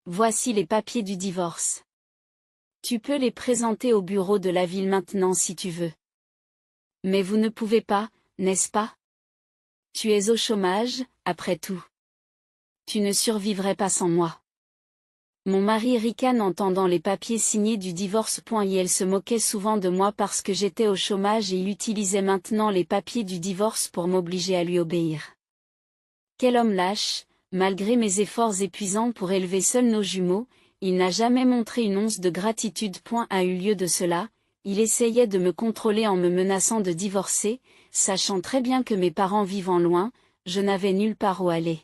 Voici les papiers du divorce. Tu peux les présenter au bureau de la ville maintenant si tu veux. Mais vous ne pouvez pas, n'est-ce pas? Tu es au chômage, après tout. Tu ne survivrais pas sans moi. Mon mari ricane en tendant les papiers signés du divorce. Il se moquait souvent de moi parce que j'étais au chômage et il utilisait maintenant les papiers du divorce pour m'obliger à lui obéir. Quel homme lâche, malgré mes efforts épuisants pour élever seuls nos jumeaux, il n'a jamais montré une once de gratitude. A eu lieu de cela, il essayait de me contrôler en me menaçant de divorcer, sachant très bien que mes parents vivant loin, je n'avais nulle part où aller.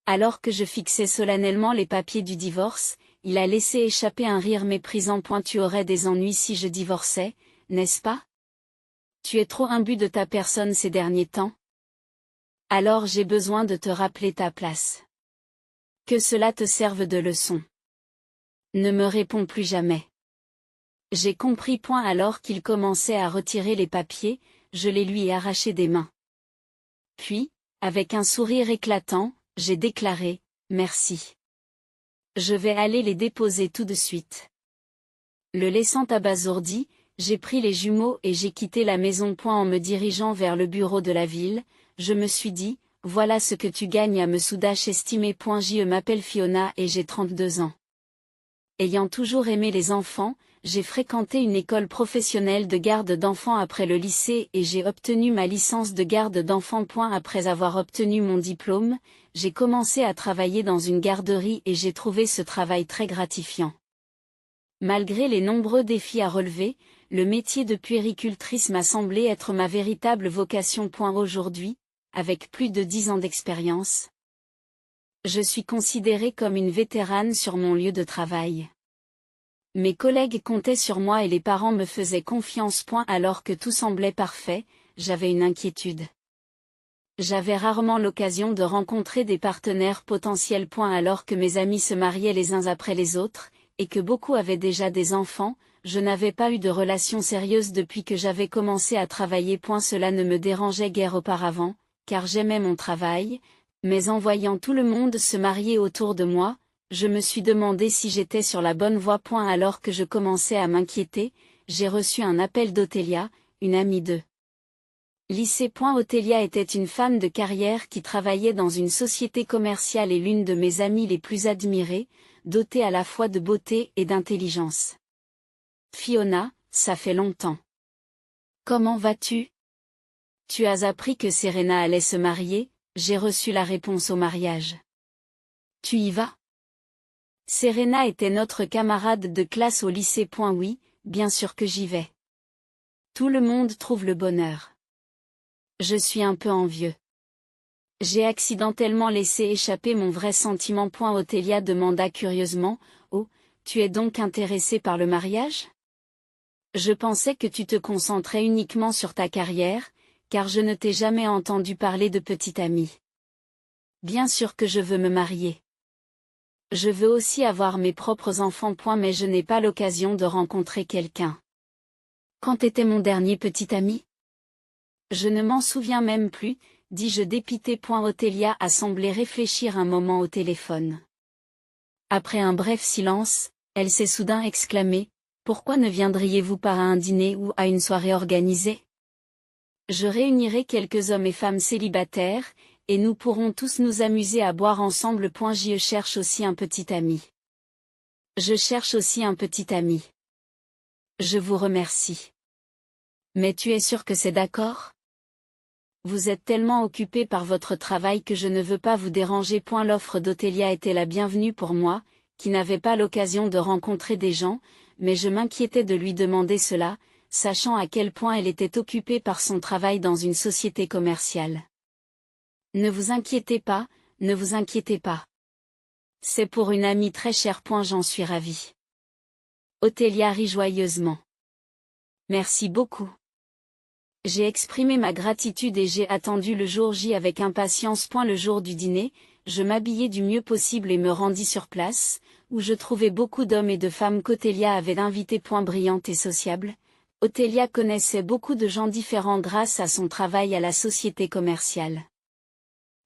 Alors que je fixais solennellement les papiers du divorce, il a laissé échapper un rire méprisant. Tu aurais des ennuis si je divorçais, n'est-ce pas? Tu es trop imbu de ta personne ces derniers temps. Alors j'ai besoin de te rappeler ta place. Que cela te serve de leçon. Ne me réponds plus jamais. J'ai compris. Alors qu'il commençait à retirer les papiers, je les lui ai arrachés des mains. Puis, avec un sourire éclatant, j'ai déclaré, merci. Je vais aller les déposer tout de suite. Le laissant abasourdi, j'ai pris les jumeaux et j'ai quitté la maison. En me dirigeant vers le bureau de la ville, je me suis dit, voilà ce que tu gagnes à me sous-estimer. Je m'appelle Fiona et j'ai 32 ans. Ayant toujours aimé les enfants, j'ai fréquenté une école professionnelle de garde d'enfants après le lycée et j'ai obtenu ma licence de garde d'enfants. Après avoir obtenu mon diplôme, j'ai commencé à travailler dans une garderie et j'ai trouvé ce travail très gratifiant. Malgré les nombreux défis à relever, le métier de puéricultrice m'a semblé être ma véritable vocation. Aujourd'hui, avec plus de 10 ans d'expérience, je suis considérée comme une vétérane sur mon lieu de travail. Mes collègues comptaient sur moi et les parents me faisaient confiance. Alors que tout semblait parfait, j'avais une inquiétude. J'avais rarement l'occasion de rencontrer des partenaires potentiels. Alors que mes amis se mariaient les uns après les autres, et que beaucoup avaient déjà des enfants, je n'avais pas eu de relation sérieuse depuis que j'avais commencé à travailler. Cela ne me dérangeait guère auparavant, car j'aimais mon travail, mais en voyant tout le monde se marier autour de moi, je me suis demandé si j'étais sur la bonne voie. Alors que je commençais à m'inquiéter, j'ai reçu un appel d'Othélia, une amie de lycée. Othélia était une femme de carrière qui travaillait dans une société commerciale et l'une de mes amies les plus admirées, dotée à la fois de beauté et d'intelligence. Fiona, ça fait longtemps. Comment vas-tu? Tu as appris que Serena allait se marier? J'ai reçu la réponse au mariage. Tu y vas? Serena était notre camarade de classe au lycée. Oui, bien sûr que j'y vais. Tout le monde trouve le bonheur. Je suis un peu envieux. J'ai accidentellement laissé échapper mon vrai sentiment. Othélia demanda curieusement, oh, tu es donc intéressée par le mariage? Je pensais que tu te concentrais uniquement sur ta carrière, car je ne t'ai jamais entendu parler de petite amie. Bien sûr que je veux me marier. Je veux aussi avoir mes propres enfants. Mais je n'ai pas l'occasion de rencontrer quelqu'un. Quand était mon dernier petit ami? Je ne m'en souviens même plus, dis-je dépité. Othélia a semblé réfléchir un moment au téléphone. Après un bref silence, elle s'est soudain exclamée, pourquoi ne viendriez-vous pas à un dîner ou à une soirée organisée? Je réunirai quelques hommes et femmes célibataires, et nous pourrons tous nous amuser à boire ensemble. Je cherche aussi un petit ami. Je cherche aussi un petit ami. Je vous remercie. Mais tu es sûr que c'est d'accord? Vous êtes tellement occupé par votre travail que je ne veux pas vous déranger. L'offre d'Othélia était la bienvenue pour moi, qui n'avais pas l'occasion de rencontrer des gens, mais je m'inquiétais de lui demander cela, sachant à quel point elle était occupée par son travail dans une société commerciale. Ne vous inquiétez pas, ne vous inquiétez pas. C'est pour une amie très chère. J'en suis ravie. Othélia rit joyeusement. Merci beaucoup. J'ai exprimé ma gratitude et j'ai attendu le jour J avec impatience. Le jour du dîner, je m'habillai du mieux possible et me rendis sur place, où je trouvais beaucoup d'hommes et de femmes qu'Othélia avait invités. Brillante et sociable, Othélia connaissait beaucoup de gens différents grâce à son travail à la société commerciale.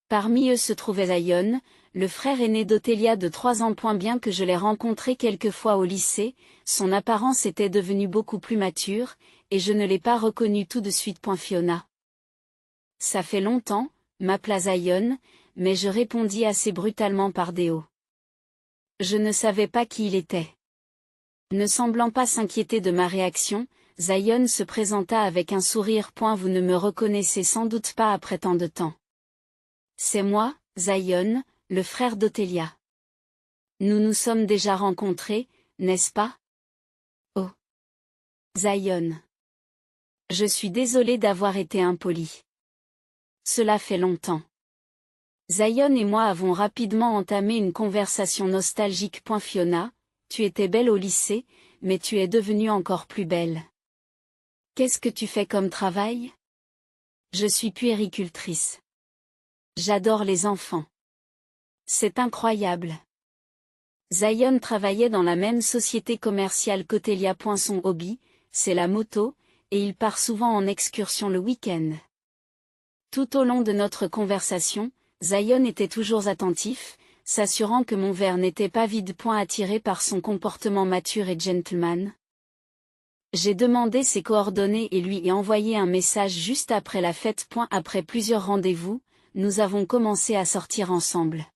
Parmi eux se trouvait Zion, le frère aîné d'Othélia de 3 ans. Bien que je l'ai rencontré quelques fois au lycée, son apparence était devenue beaucoup plus mature, et je ne l'ai pas reconnu tout de suite. Fiona. Ça fait longtemps, m'appela Zion, mais je répondis assez brutalement par déo. Je ne savais pas qui il était. Ne semblant pas s'inquiéter de ma réaction, Zion se présenta avec un sourire. Vous ne me reconnaissez sans doute pas après tant de temps. C'est moi, Zion, le frère d'Othélia. Nous nous sommes déjà rencontrés, n'est-ce pas? Oh. Zion. Je suis désolé d'avoir été impoli. Cela fait longtemps. Zion et moi avons rapidement entamé une conversation nostalgique. Fiona, tu étais belle au lycée, mais tu es devenue encore plus belle. Qu'est-ce que tu fais comme travail? Je suis puéricultrice. J'adore les enfants. C'est incroyable. Zion travaillait dans la même société commerciale qu'Othélia. Son hobby, c'est la moto, et il part souvent en excursion le week-end. Tout au long de notre conversation, Zion était toujours attentif, s'assurant que mon verre n'était pas vide. Attiré par son comportement mature et gentleman. J'ai demandé ses coordonnées et lui ai envoyé un message juste après la fête. Après plusieurs rendez-vous, nous avons commencé à sortir ensemble.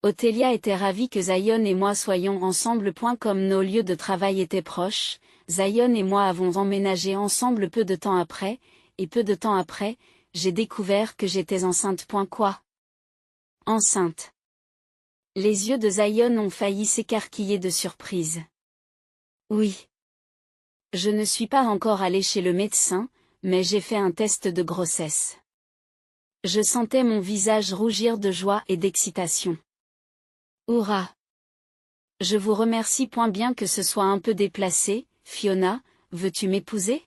Othélia était ravie que Zion et moi soyons ensemble. Comme nos lieux de travail étaient proches, Zion et moi avons emménagé ensemble peu de temps après, et peu de temps après, j'ai découvert que j'étais enceinte. Quoi? Enceinte. Les yeux de Zion ont failli s'écarquiller de surprise. Oui. Je ne suis pas encore allée chez le médecin, mais j'ai fait un test de grossesse. Je sentais mon visage rougir de joie et d'excitation. Hourra! Je vous remercie. Bien que ce soit un peu déplacé, Fiona, veux-tu m'épouser?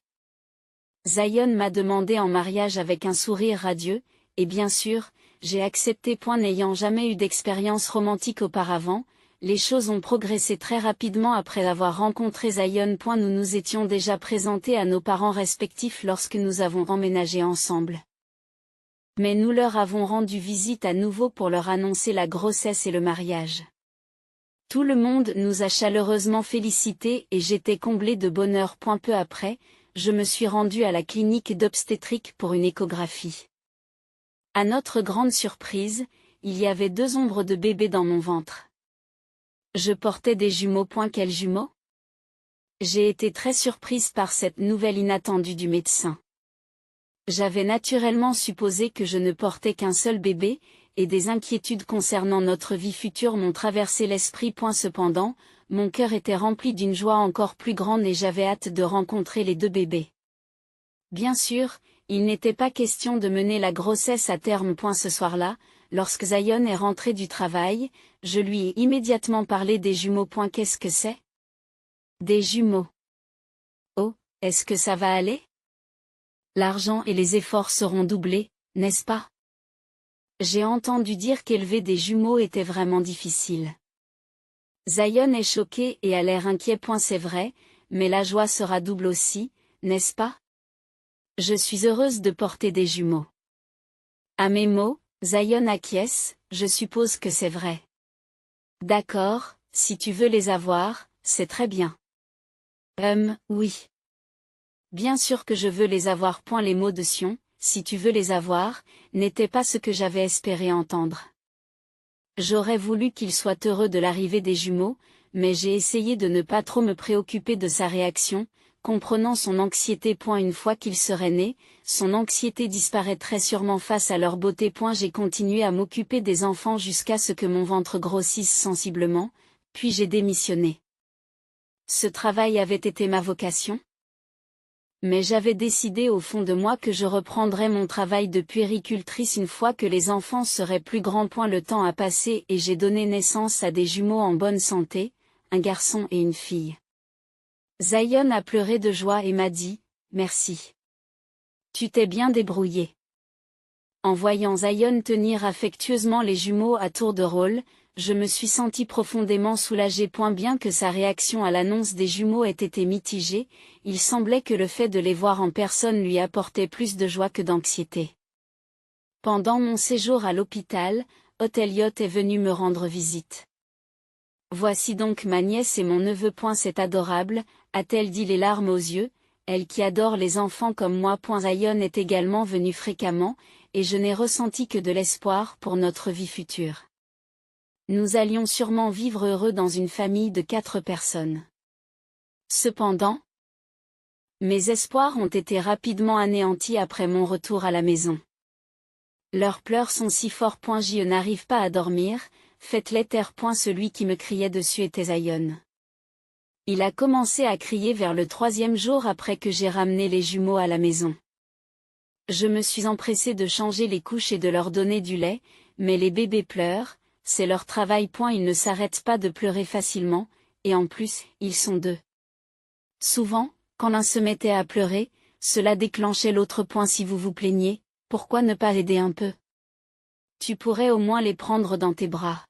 Zion m'a demandé en mariage avec un sourire radieux, et bien sûr, j'ai accepté. N'ayant jamais eu d'expérience romantique auparavant, les choses ont progressé très rapidement après avoir rencontré Zion. Nous nous étions déjà présentés à nos parents respectifs lorsque nous avons emménagé ensemble. Mais nous leur avons rendu visite à nouveau pour leur annoncer la grossesse et le mariage. Tout le monde nous a chaleureusement félicités et j'étais comblée de bonheur. Peu après, je me suis rendue à la clinique d'obstétrique pour une échographie. À notre grande surprise, il y avait 2 ombres de bébés dans mon ventre. Je portais des jumeaux. Quels jumeaux? J'ai été très surprise par cette nouvelle inattendue du médecin. J'avais naturellement supposé que je ne portais qu'un seul bébé, et des inquiétudes concernant notre vie future m'ont traversé l'esprit. Cependant, mon cœur était rempli d'une joie encore plus grande et j'avais hâte de rencontrer les 2 bébés. Bien sûr, il n'était pas question de mener la grossesse à terme. Ce soir-là, lorsque Zion est rentré du travail, je lui ai immédiatement parlé des jumeaux. Qu'est-ce que c'est? Des jumeaux. Oh, est-ce que ça va aller? L'argent et les efforts seront doublés, n'est-ce pas? J'ai entendu dire qu'élever des jumeaux était vraiment difficile. Zion est choqué et a l'air inquiet. C'est vrai, mais la joie sera double aussi, n'est-ce pas? Je suis heureuse de porter des jumeaux. À mes mots, Zion acquiesce, je suppose que c'est vrai. D'accord, si tu veux les avoir, c'est très bien. Oui. Bien sûr que je veux les avoir. Les mots de Sion, si tu veux les avoir, n'étaient pas ce que j'avais espéré entendre. J'aurais voulu qu'il soit heureux de l'arrivée des jumeaux, mais j'ai essayé de ne pas trop me préoccuper de sa réaction, comprenant son anxiété. Une fois qu'il serait né, son anxiété disparaîtrait sûrement face à leur beauté. J'ai continué à m'occuper des enfants jusqu'à ce que mon ventre grossisse sensiblement, puis j'ai démissionné. Ce travail avait été ma vocation? Mais j'avais décidé au fond de moi que je reprendrais mon travail de puéricultrice une fois que les enfants seraient plus grands. Le temps a passé et j'ai donné naissance à des jumeaux en bonne santé, un garçon et une fille. Zion a pleuré de joie et m'a dit « Merci. Tu t'es bien débrouillé. » En voyant Zion tenir affectueusement les jumeaux à tour de rôle, je me suis sentie profondément soulagée. Bien que sa réaction à l'annonce des jumeaux ait été mitigée, il semblait que le fait de les voir en personne lui apportait plus de joie que d'anxiété. Pendant mon séjour à l'hôpital, Elliot est venu me rendre visite. Voici donc ma nièce et mon neveu. C'est adorable, a-t-elle dit les larmes aux yeux, elle qui adore les enfants comme moi. Zion est également venue fréquemment, et je n'ai ressenti que de l'espoir pour notre vie future. Nous allions sûrement vivre heureux dans une famille de 4 personnes. Cependant, mes espoirs ont été rapidement anéantis après mon retour à la maison. Leurs pleurs sont si forts. Je n'arrive pas à dormir, faites-les taire. Celui qui me criait dessus était Zion. Il a commencé à crier vers le 3e jour après que j'ai ramené les jumeaux à la maison. Je me suis empressée de changer les couches et de leur donner du lait, mais les bébés pleurent, c'est leur travail. Ils ne s'arrêtent pas de pleurer facilement, et en plus, ils sont 2. Souvent, quand l'un se mettait à pleurer, cela déclenchait l'autre. Si vous vous plaignez, pourquoi ne pas aider un peu? Tu pourrais au moins les prendre dans tes bras.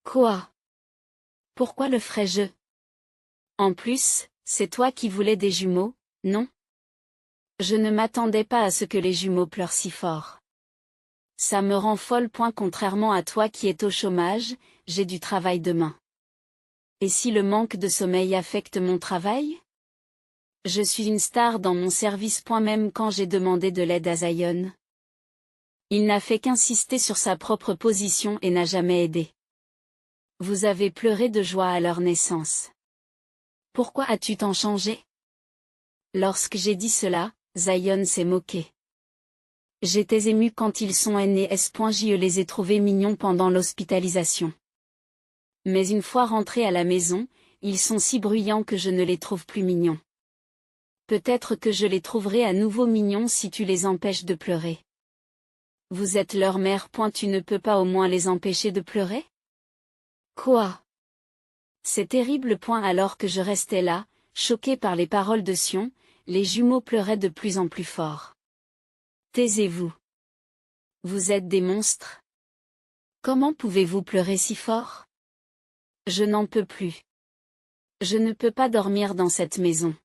Quoi? Pourquoi le ferais-je? En plus, c'est toi qui voulais des jumeaux, non? Je ne m'attendais pas à ce que les jumeaux pleurent si fort. Ça me rend folle. Contrairement à toi qui es au chômage, j'ai du travail demain. Et si le manque de sommeil affecte mon travail? Je suis une star dans mon service. Même quand j'ai demandé de l'aide à Zion, il n'a fait qu'insister sur sa propre position et n'a jamais aidé. Vous avez pleuré de joie à leur naissance. Pourquoi as-tu tant changé? Lorsque j'ai dit cela, Zion s'est moqué. J'étais émue quand ils sont nés. Je les ai trouvés mignons pendant l'hospitalisation. Mais une fois rentrés à la maison, ils sont si bruyants que je ne les trouve plus mignons. Peut-être que je les trouverai à nouveau mignons si tu les empêches de pleurer. Vous êtes leur mère. Tu ne peux pas au moins les empêcher de pleurer? Quoi? C'est terrible. Alors que je restais là, choquée par les paroles de Sion, les jumeaux pleuraient de plus en plus fort. Taisez-vous. Vous êtes des monstres. Comment pouvez-vous pleurer si fort? Je n'en peux plus. Je ne peux pas dormir dans cette maison.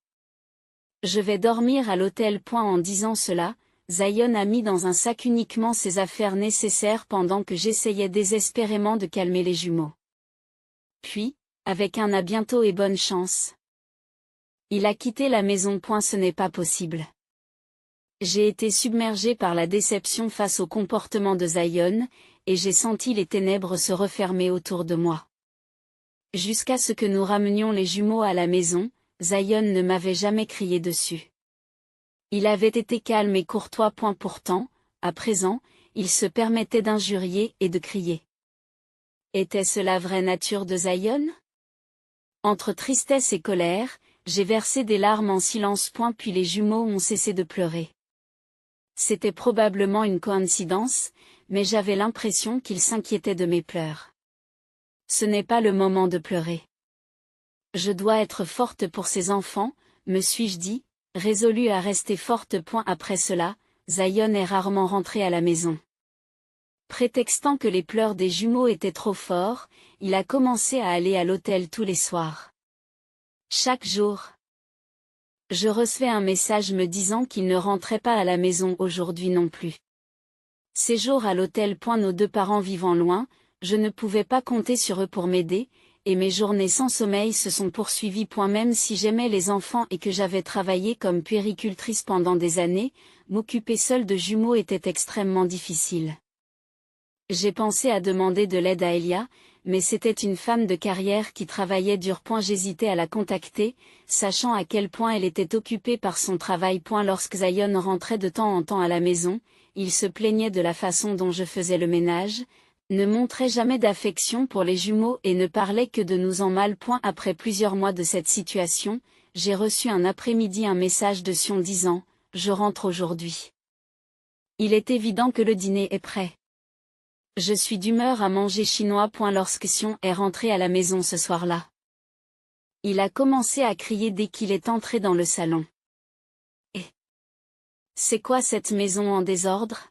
Je vais dormir à l'hôtel. En disant cela, Zion a mis dans un sac uniquement ses affaires nécessaires pendant que j'essayais désespérément de calmer les jumeaux. Puis, avec un à bientôt et bonne chance, il a quitté la maison. Ce n'est pas possible. J'ai été submergée par la déception face au comportement de Zion, et j'ai senti les ténèbres se refermer autour de moi. Jusqu'à ce que nous ramenions les jumeaux à la maison, Zion ne m'avait jamais crié dessus. Il avait été calme et courtois. Pourtant, à présent, il se permettait d'injurier et de crier. Était-ce la vraie nature de Zion? Entre tristesse et colère, j'ai versé des larmes en silence. Puis les jumeaux ont cessé de pleurer. C'était probablement une coïncidence, mais j'avais l'impression qu'ils s'inquiétaient de mes pleurs. Ce n'est pas le moment de pleurer. Je dois être forte pour ces enfants, me suis-je dit, résolue à rester forte. Après cela, Zion est rarement rentré à la maison. Prétextant que les pleurs des jumeaux étaient trop forts, il a commencé à aller à l'hôtel tous les soirs. Chaque jour, je recevais un message me disant qu'il ne rentrait pas à la maison aujourd'hui non plus. Ces jours à l'hôtel. Nos 2 parents vivant loin, je ne pouvais pas compter sur eux pour m'aider, et mes journées sans sommeil se sont poursuivies. Même si j'aimais les enfants et que j'avais travaillé comme puéricultrice pendant des années, m'occuper seule de jumeaux était extrêmement difficile. J'ai pensé à demander de l'aide à Elia, mais c'était une femme de carrière qui travaillait dur. J'hésitais à la contacter, sachant à quel point elle était occupée par son travail. Lorsque Zion rentrait de temps en temps à la maison, il se plaignait de la façon dont je faisais le ménage, ne montrait jamais d'affection pour les jumeaux et ne parlait que de nous en mal. Après plusieurs mois de cette situation, j'ai reçu un après-midi un message de Sion disant « Je rentre aujourd'hui. Il est évident que le dîner est prêt. Je suis d'humeur à manger chinois. » Lorsque Sion est rentré à la maison ce soir-là, il a commencé à crier dès qu'il est entré dans le salon. Et c'est quoi cette maison en désordre?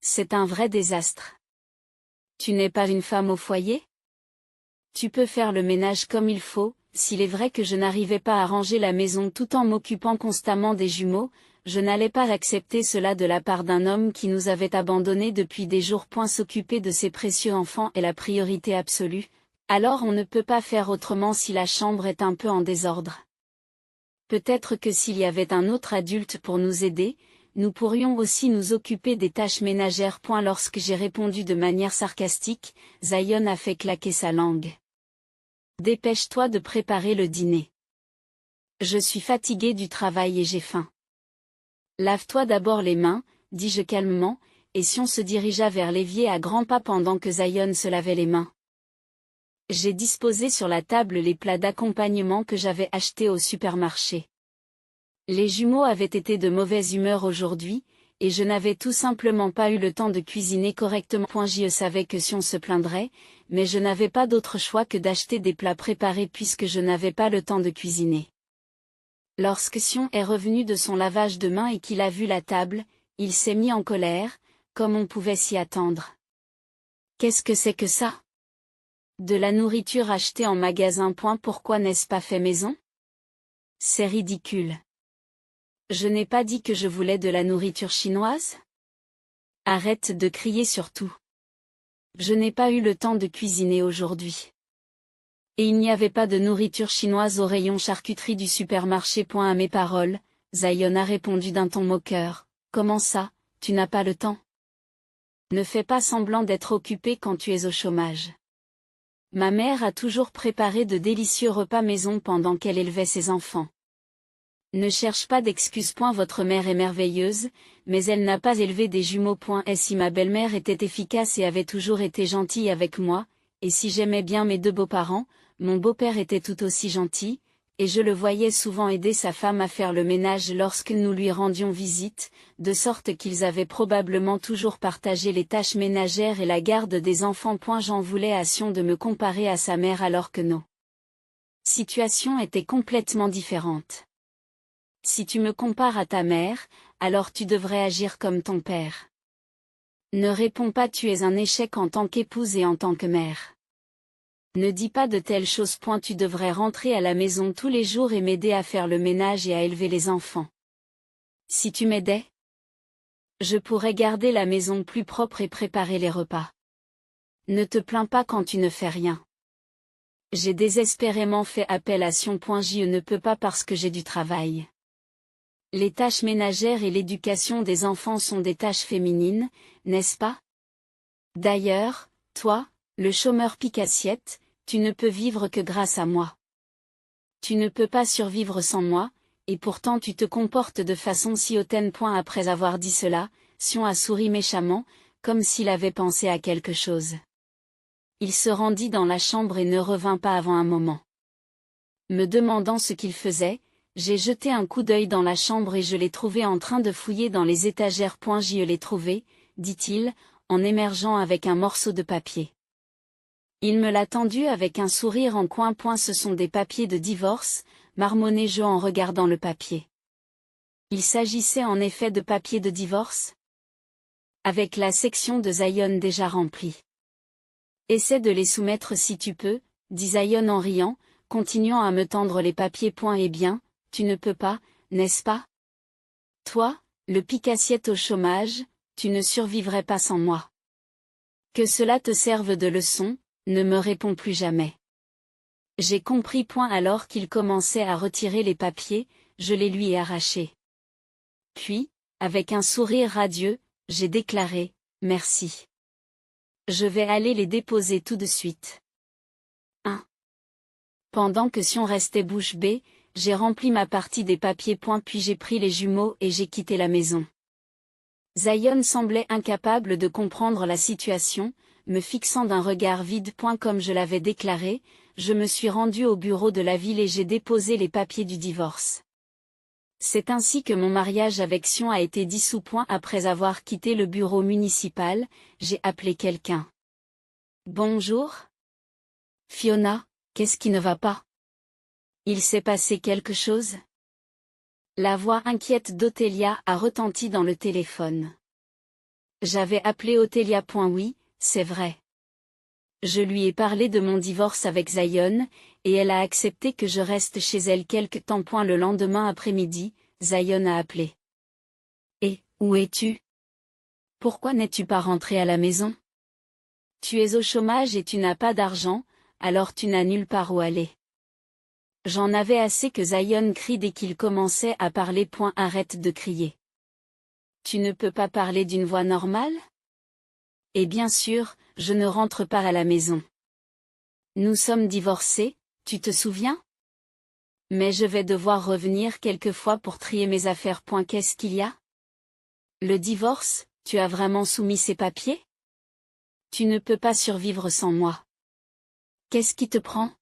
C'est un vrai désastre. Tu n'es pas une femme au foyer? Tu peux faire le ménage comme il faut. S'il est vrai que je n'arrivais pas à ranger la maison tout en m'occupant constamment des jumeaux, je n'allais pas accepter cela de la part d'un homme qui nous avait abandonnés depuis des jours. S'occuper de ses précieux enfants est la priorité absolue, alors on ne peut pas faire autrement si la chambre est un peu en désordre. Peut-être que s'il y avait un autre adulte pour nous aider, nous pourrions aussi nous occuper des tâches ménagères. Lorsque j'ai répondu de manière sarcastique, Zion a fait claquer sa langue. Dépêche-toi de préparer le dîner. Je suis fatiguée du travail et j'ai faim. Lave-toi d'abord les mains, dis-je calmement, et Sion se dirigea vers l'évier à grands pas pendant que Zion se lavait les mains. J'ai disposé sur la table les plats d'accompagnement que j'avais achetés au supermarché. Les jumeaux avaient été de mauvaise humeur aujourd'hui, et je n'avais tout simplement pas eu le temps de cuisiner correctement. Je savais que Sion se plaindrait, mais je n'avais pas d'autre choix que d'acheter des plats préparés puisque je n'avais pas le temps de cuisiner. Lorsque Sion est revenu de son lavage de mains et qu'il a vu la table, il s'est mis en colère, comme on pouvait s'y attendre. Qu'est-ce que c'est que ça? De la nourriture achetée en magasin. Pourquoi n'est-ce pas fait maison? C'est ridicule. Je n'ai pas dit que je voulais de la nourriture chinoise? Arrête de crier surtout. Je n'ai pas eu le temps de cuisiner aujourd'hui. Et il n'y avait pas de nourriture chinoise au rayon charcuterie du supermarché. À mes paroles, Zion a répondu d'un ton moqueur. Comment ça, tu n'as pas le temps? Ne fais pas semblant d'être occupé quand tu es au chômage. Ma mère a toujours préparé de délicieux repas maison pendant qu'elle élevait ses enfants. Ne cherche pas d'excuses. Votre mère est merveilleuse, mais elle n'a pas élevé des jumeaux. Et si ma belle-mère était efficace et avait toujours été gentille avec moi, et si j'aimais bien mes deux beaux-parents, mon beau-père était tout aussi gentil, et je le voyais souvent aider sa femme à faire le ménage lorsque nous lui rendions visite, de sorte qu'ils avaient probablement toujours partagé les tâches ménagères et la garde des enfants. J'en voulais à Sion de me comparer à sa mère alors que nos situations étaient complètement différentes. Si tu me compares à ta mère, alors tu devrais agir comme ton père. Ne réponds pas, tu es un échec en tant qu'épouse et en tant que mère. Ne dis pas de telles choses. Tu devrais rentrer à la maison tous les jours et m'aider à faire le ménage et à élever les enfants. Si tu m'aidais, je pourrais garder la maison plus propre et préparer les repas. Ne te plains pas quand tu ne fais rien. J'ai désespérément fait appel à Sion. Je ne peux pas parce que j'ai du travail. Les tâches ménagères et l'éducation des enfants sont des tâches féminines, n'est-ce pas? D'ailleurs, toi, le chômeur pique-assiette, tu ne peux vivre que grâce à moi. Tu ne peux pas survivre sans moi, et pourtant tu te comportes de façon si hautaine. Après avoir dit cela, Sion a souri méchamment, comme s'il avait pensé à quelque chose. Il se rendit dans la chambre et ne revint pas avant un moment. Me demandant ce qu'il faisait, j'ai jeté un coup d'œil dans la chambre et je l'ai trouvé en train de fouiller dans les étagères. Je l'ai trouvé, dit-il, en émergeant avec un morceau de papier. Il me l'a tendu avec un sourire en coin. Ce sont des papiers de divorce, marmonnai-je en regardant le papier. Il s'agissait en effet de papiers de divorce? Avec la section de Zion déjà remplie. Essaie de les soumettre si tu peux, dit Zion en riant, continuant à me tendre les papiers. Eh bien, tu ne peux pas, n'est-ce pas? Toi, le pique-assiette au chômage, tu ne survivrais pas sans moi. Que cela te serve de leçon, ne me réponds plus jamais. J'ai compris. Alors qu'il commençait à retirer les papiers, je les lui ai arrachés. Puis, avec un sourire radieux, j'ai déclaré, merci. Je vais aller les déposer tout de suite. 1. Pendant que Sion restait bouche bée, j'ai rempli ma partie des papiers. Puis j'ai pris les jumeaux et j'ai quitté la maison. Zion semblait incapable de comprendre la situation, me fixant d'un regard vide. Comme je l'avais déclaré, je me suis rendu au bureau de la ville et j'ai déposé les papiers du divorce. C'est ainsi que mon mariage avec Sion a été dissous. Après avoir quitté le bureau municipal, j'ai appelé quelqu'un. Bonjour. Fiona, qu'est-ce qui ne va pas? Il s'est passé quelque chose? La voix inquiète d'Othélia a retenti dans le téléphone. J'avais appelé Othélia. Oui, c'est vrai. Je lui ai parlé de mon divorce avec Zion, et elle a accepté que je reste chez elle quelque temps. Le lendemain après-midi, Zion a appelé. Où es-tu? Pourquoi n'es-tu pas rentré à la maison? Tu es au chômage et tu n'as pas d'argent, alors tu n'as nulle part où aller. J'en avais assez que Zion crie dès qu'il commençait à parler. Arrête de crier. Tu ne peux pas parler d'une voix normale? Et bien sûr, je ne rentre pas à la maison. Nous sommes divorcés, tu te souviens? Mais je vais devoir revenir quelquefois pour trier mes affaires. Qu'est-ce qu'il y a? Le divorce, tu as vraiment soumis ces papiers? Tu ne peux pas survivre sans moi. Qu'est-ce qui te prend?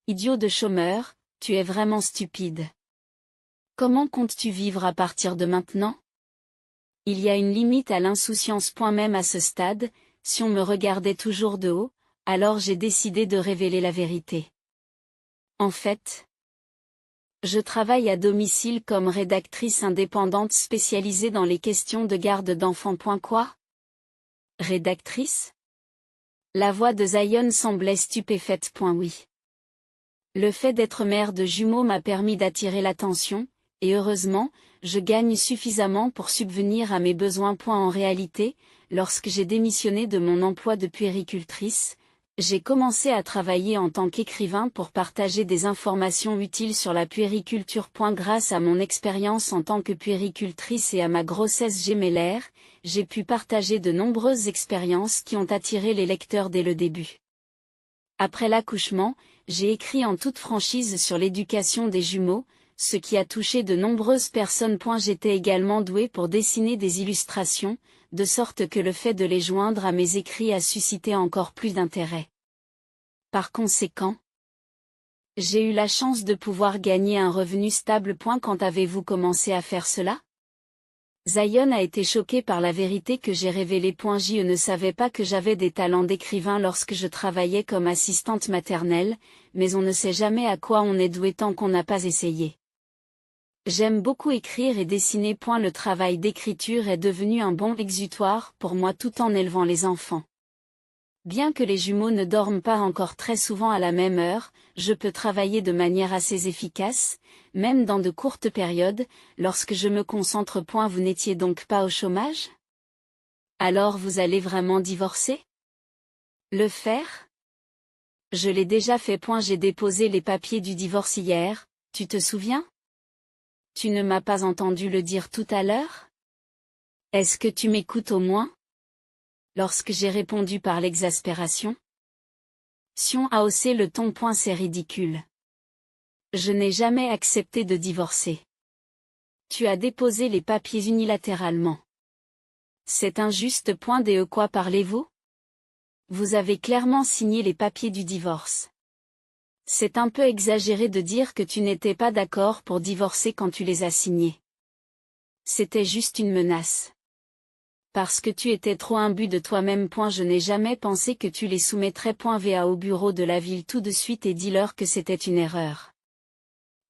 Idiot de chômeur, tu es vraiment stupide. Comment comptes-tu vivre à partir de maintenant? Il y a une limite à l'insouciance. Même à ce stade, si on me regardait toujours de haut, alors j'ai décidé de révéler la vérité. En fait, je travaille à domicile comme rédactrice indépendante spécialisée dans les questions de garde d'enfants. Quoi? Rédactrice? La voix de Zion semblait stupéfaite. Oui. Le fait d'être mère de jumeaux m'a permis d'attirer l'attention, et heureusement, je gagne suffisamment pour subvenir à mes besoins. En réalité, lorsque j'ai démissionné de mon emploi de puéricultrice, j'ai commencé à travailler en tant qu'écrivain pour partager des informations utiles sur la puériculture. Grâce à mon expérience en tant que puéricultrice et à ma grossesse gémellaire, j'ai pu partager de nombreuses expériences qui ont attiré les lecteurs dès le début. Après l'accouchement, j'ai écrit en toute franchise sur l'éducation des jumeaux, ce qui a touché de nombreuses personnes. J'étais également douée pour dessiner des illustrations, de sorte que le fait de les joindre à mes écrits a suscité encore plus d'intérêt. Par conséquent, j'ai eu la chance de pouvoir gagner un revenu stable. Quand avez-vous commencé à faire cela? Zion a été choqué par la vérité que j'ai révélée. Je ne savais pas que j'avais des talents d'écrivain lorsque je travaillais comme assistante maternelle, mais on ne sait jamais à quoi on est doué tant qu'on n'a pas essayé. J'aime beaucoup écrire et dessiner. Le travail d'écriture est devenu un bon exutoire pour moi tout en élevant les enfants. Bien que les jumeaux ne dorment pas encore très souvent à la même heure, je peux travailler de manière assez efficace, même dans de courtes périodes, lorsque je me concentre. Vous n'étiez donc pas au chômage? Alors vous allez vraiment divorcer? Le faire? Je l'ai déjà fait. J'ai déposé les papiers du divorce hier, tu te souviens? Tu ne m'as pas entendu le dire tout à l'heure? Est-ce que tu m'écoutes au moins? Lorsque j'ai répondu par l'exaspération. Sion a haussé le ton. C'est ridicule. Je n'ai jamais accepté de divorcer. Tu as déposé les papiers unilatéralement. C'est injuste. De quoi parlez-vous? Vous avez clairement signé les papiers du divorce. C'est un peu exagéré de dire que tu n'étais pas d'accord pour divorcer quand tu les as signés. C'était juste une menace. Parce que tu étais trop imbu de toi-même. Je n'ai jamais pensé que tu les soumettrais. Va au bureau de la ville tout de suite et dis-leur que c'était une erreur.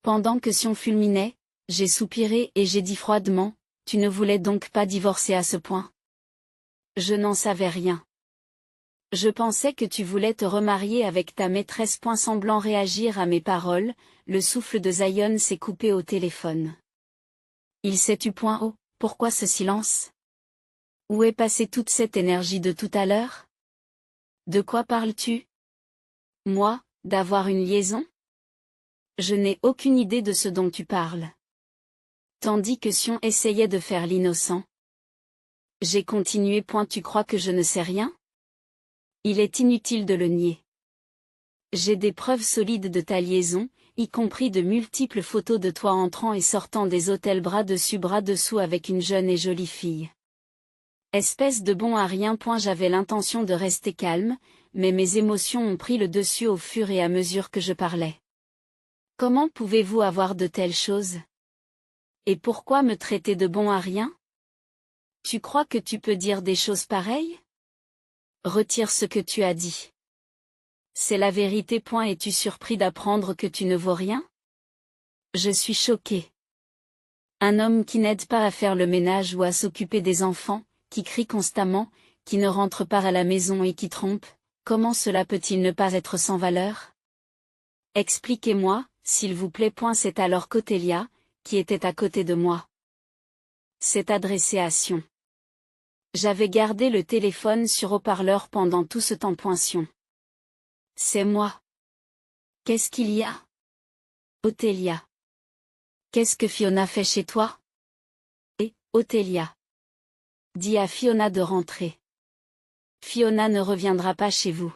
Pendant que Sion fulminait, j'ai soupiré et j'ai dit froidement, tu ne voulais donc pas divorcer à ce point? Je n'en savais rien. Je pensais que tu voulais te remarier avec ta maîtresse. Semblant réagir à mes paroles, le souffle de Zion s'est coupé au téléphone. Il s'est tu. Oh, pourquoi ce silence? Où est passée toute cette énergie de tout à l'heure? De quoi parles-tu? Moi, d'avoir une liaison? Je n'ai aucune idée de ce dont tu parles. Tandis que Sion essayait de faire l'innocent. J'ai continué. Tu crois que je ne sais rien? Il est inutile de le nier. J'ai des preuves solides de ta liaison, y compris de multiples photos de toi entrant et sortant des hôtels bras dessus bras dessous avec une jeune et jolie fille. Espèce de bon à rien. J'avais l'intention de rester calme, mais mes émotions ont pris le dessus au fur et à mesure que je parlais. Comment pouvez-vous avoir de telles choses? Et pourquoi me traiter de bon à rien? Tu crois que tu peux dire des choses pareilles? Retire ce que tu as dit. C'est la vérité. Es-tu surpris d'apprendre que tu ne vaux rien? Je suis choqué. Un homme qui n'aide pas à faire le ménage ou à s'occuper des enfants, qui crie constamment, qui ne rentre pas à la maison et qui trompe, comment cela peut-il ne pas être sans valeur? Expliquez-moi, s'il vous plaît. C'est alors Cottelia, qui était à côté de moi. C'est adressé à Sion. J'avais gardé le téléphone sur haut-parleur pendant tout ce temps. Sion. C'est moi. Qu'est-ce qu'il y a? Othélia. Qu'est-ce que Fiona fait chez toi? Et, Othélia. Dis à Fiona de rentrer. Fiona ne reviendra pas chez vous.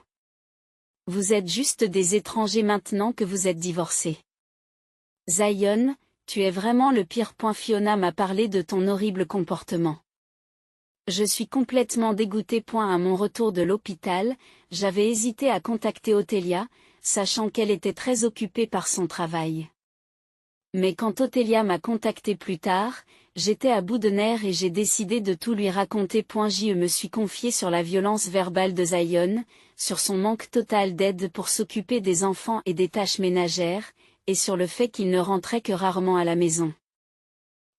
Vous êtes juste des étrangers maintenant que vous êtes divorcés. Zion, tu es vraiment le pire. Fiona m'a parlé de ton horrible comportement. Je suis complètement dégoûtée. À mon retour de l'hôpital, j'avais hésité à contacter Othélia, sachant qu'elle était très occupée par son travail. Mais quand Othélia m'a contacté plus tard, j'étais à bout de nerfs et j'ai décidé de tout lui raconter. Je me suis confiée sur la violence verbale de Zion, sur son manque total d'aide pour s'occuper des enfants et des tâches ménagères, et sur le fait qu'il ne rentrait que rarement à la maison.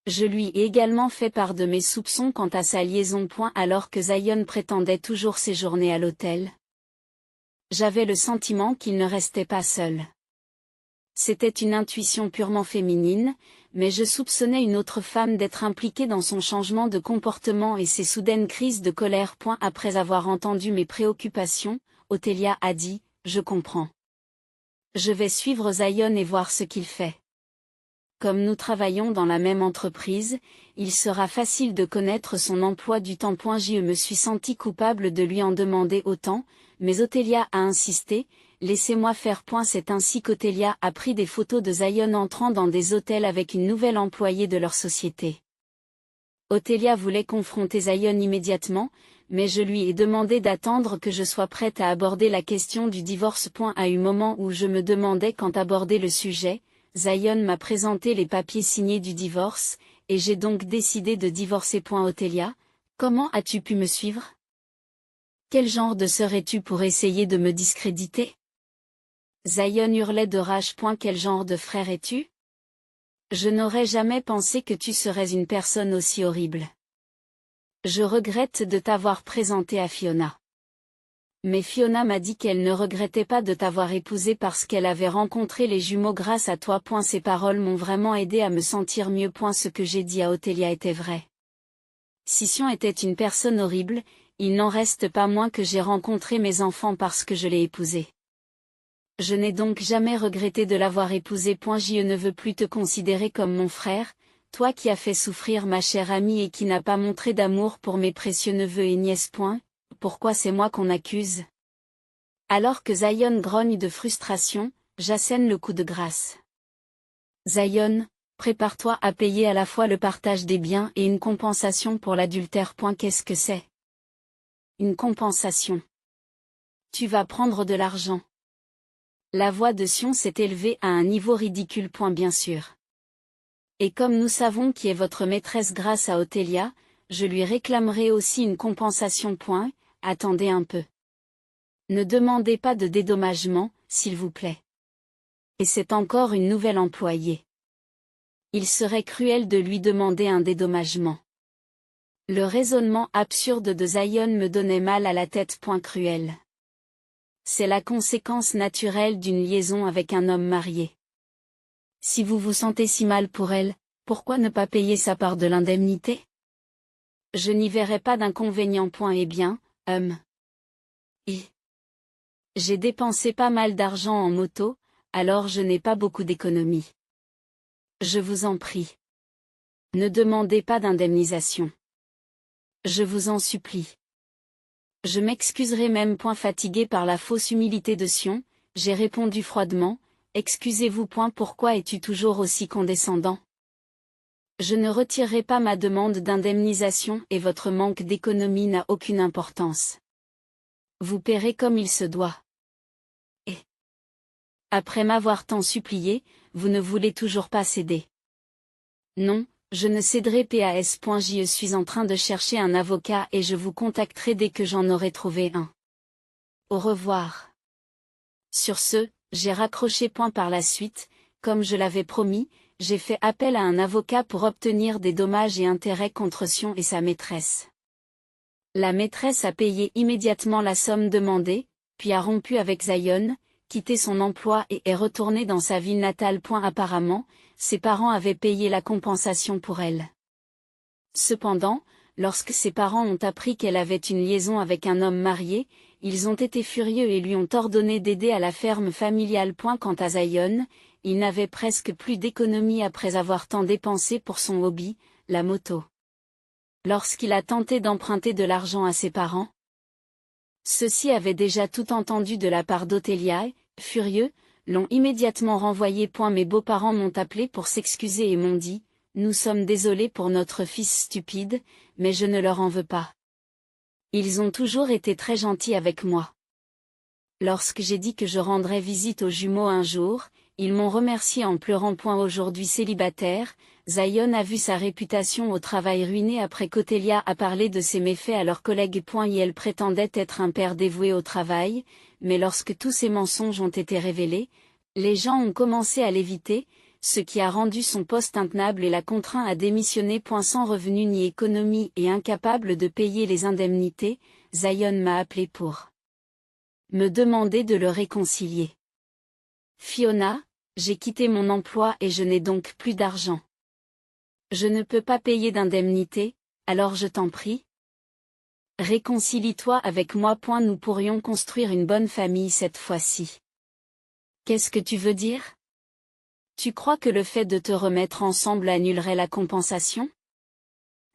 Je lui ai également fait part de mes soupçons quant à sa liaison. Alors que Zion prétendait toujours séjourner à l'hôtel. J'avais le sentiment qu'il ne restait pas seul. C'était une intuition purement féminine, mais je soupçonnais une autre femme d'être impliquée dans son changement de comportement et ses soudaines crises de colère. Après avoir entendu mes préoccupations, Othélia a dit, « Je comprends. Je vais suivre Zion et voir ce qu'il fait. Comme nous travaillons dans la même entreprise, il sera facile de connaître son emploi du temps. Je me suis sentie coupable de lui en demander autant, mais Othélia a insisté, laissez-moi faire. C'est ainsi qu'Othélia a pris des photos de Zion entrant dans des hôtels avec une nouvelle employée de leur société. Othélia voulait confronter Zion immédiatement, mais je lui ai demandé d'attendre que je sois prête à aborder la question du divorce. À un moment où je me demandais quand aborder le sujet, Zion m'a présenté les papiers signés du divorce, et j'ai donc décidé de divorcer. Othélia, comment as-tu pu me suivre? Quel genre de sœur es-tu pour essayer de me discréditer? Zion hurlait de rage. Quel genre de frère es-tu? Je n'aurais jamais pensé que tu serais une personne aussi horrible. Je regrette de t'avoir présenté à Fiona. Mais Fiona m'a dit qu'elle ne regrettait pas de t'avoir épousé parce qu'elle avait rencontré les jumeaux grâce à toi. Ces paroles m'ont vraiment aidé à me sentir mieux. Ce que j'ai dit à Othélia était vrai. Si Sion était une personne horrible, il n'en reste pas moins que j'ai rencontré mes enfants parce que je l'ai épousé. Je n'ai donc jamais regretté de l'avoir épousé. Je ne veux plus te considérer comme mon frère, toi qui as fait souffrir ma chère amie et qui n'a pas montré d'amour pour mes précieux neveux et nièces. Pourquoi c'est moi qu'on accuse? Alors que Zion grogne de frustration, j'assène le coup de grâce. Zion, prépare-toi à payer à la fois le partage des biens et une compensation pour l'adultère. Qu'est-ce que c'est? Une compensation. Tu vas prendre de l'argent. La voix de Sion s'est élevée à un niveau ridicule. Bien sûr. Et comme nous savons qui est votre maîtresse grâce à Othélia, je lui réclamerai aussi une compensation. Attendez un peu. Ne demandez pas de dédommagement, s'il vous plaît. Et c'est encore une nouvelle employée. Il serait cruel de lui demander un dédommagement. Le raisonnement absurde de Zion me donnait mal à la tête. Cruel. C'est la conséquence naturelle d'une liaison avec un homme marié. Si vous vous sentez si mal pour elle, pourquoi ne pas payer sa part de l'indemnité? Je n'y verrai pas d'inconvénient. Eh bien, j'ai dépensé pas mal d'argent en moto, alors je n'ai pas beaucoup d'économies. Je vous en prie. Ne demandez pas d'indemnisation. Je vous en supplie. Je m'excuserai même. Fatigué par la fausse humilité de Sion, j'ai répondu froidement, excusez-vous. Pourquoi es-tu toujours aussi condescendant? Je ne retirerai pas ma demande d'indemnisation et votre manque d'économie n'a aucune importance. Vous paierez comme il se doit. Et après m'avoir tant supplié, vous ne voulez toujours pas céder. Non, je ne céderai pas. Je suis en train de chercher un avocat et je vous contacterai dès que j'en aurai trouvé un. Au revoir. Sur ce, j'ai raccroché. Par la suite, comme je l'avais promis, j'ai fait appel à un avocat pour obtenir des dommages et intérêts contre Sion et sa maîtresse. La maîtresse a payé immédiatement la somme demandée, puis a rompu avec Zion, quitté son emploi et est retournée dans sa ville natale. Apparemment, ses parents avaient payé la compensation pour elle. Cependant, lorsque ses parents ont appris qu'elle avait une liaison avec un homme marié, ils ont été furieux et lui ont ordonné d'aider à la ferme familiale. Quant à Zion, il n'avait presque plus d'économie après avoir tant dépensé pour son hobby, la moto. Lorsqu'il a tenté d'emprunter de l'argent à ses parents, ceux-ci avaient déjà tout entendu de la part d'Othélia et, furieux, l'ont immédiatement renvoyé. Mes beaux-parents m'ont appelé pour s'excuser et m'ont dit, « Nous sommes désolés pour notre fils stupide, mais je ne leur en veux pas. Ils ont toujours été très gentils avec moi. » Lorsque j'ai dit que je rendrais visite aux jumeaux un jour, ils m'ont remercié en pleurant. Aujourd'hui célibataire, Zion a vu sa réputation au travail ruinée après qu'Othélia a parlé de ses méfaits à leurs collègues. Et elle prétendait être un père dévoué au travail, mais lorsque tous ces mensonges ont été révélés, les gens ont commencé à l'éviter, ce qui a rendu son poste intenable et l'a contraint à démissionner. Sans revenu ni économie et incapable de payer les indemnités, Zion m'a appelé pour me demander de le réconcilier. Fiona, j'ai quitté mon emploi et je n'ai donc plus d'argent. Je ne peux pas payer d'indemnité, alors je t'en prie. Réconcilie-toi avec moi. Nous pourrions construire une bonne famille cette fois-ci. Qu'est-ce que tu veux dire? Tu crois que le fait de te remettre ensemble annulerait la compensation?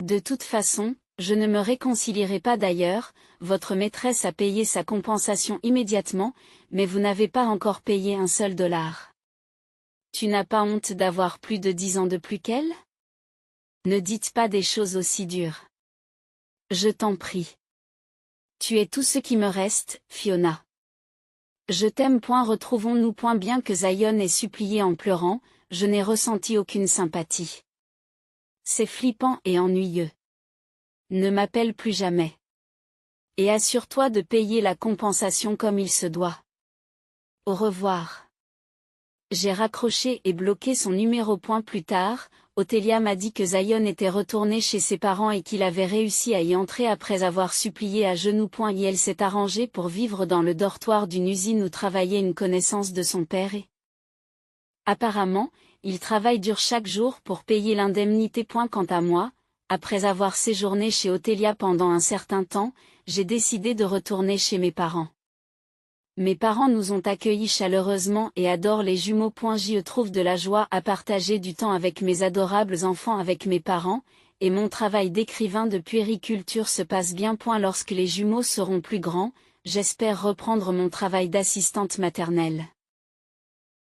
De toute façon, je ne me réconcilierai pas. D'ailleurs, votre maîtresse a payé sa compensation immédiatement, mais vous n'avez pas encore payé un seul dollar. Tu n'as pas honte d'avoir plus de 10 ans de plus qu'elle? Ne dites pas des choses aussi dures. Je t'en prie. Tu es tout ce qui me reste, Fiona. Je t'aime. Retrouvons-nous. Bien que Zion ait supplié en pleurant, je n'ai ressenti aucune sympathie. C'est flippant et ennuyeux. Ne m'appelle plus jamais. Et assure-toi de payer la compensation comme il se doit. Au revoir. J'ai raccroché et bloqué son numéro. Plus tard, Othélia m'a dit que Zion était retourné chez ses parents et qu'il avait réussi à y entrer après avoir supplié à genoux. Et elle s'est arrangée pour vivre dans le dortoir d'une usine où travaillait une connaissance de son père et apparemment, il travaille dur chaque jour pour payer l'indemnité. Quant à moi, après avoir séjourné chez Othélia pendant un certain temps, j'ai décidé de retourner chez mes parents. Mes parents nous ont accueillis chaleureusement et adorent les jumeaux. J'y trouve de la joie à partager du temps avec mes adorables enfants avec mes parents, et mon travail d'écrivain de puériculture se passe bien. Lorsque les jumeaux seront plus grands, j'espère reprendre mon travail d'assistante maternelle.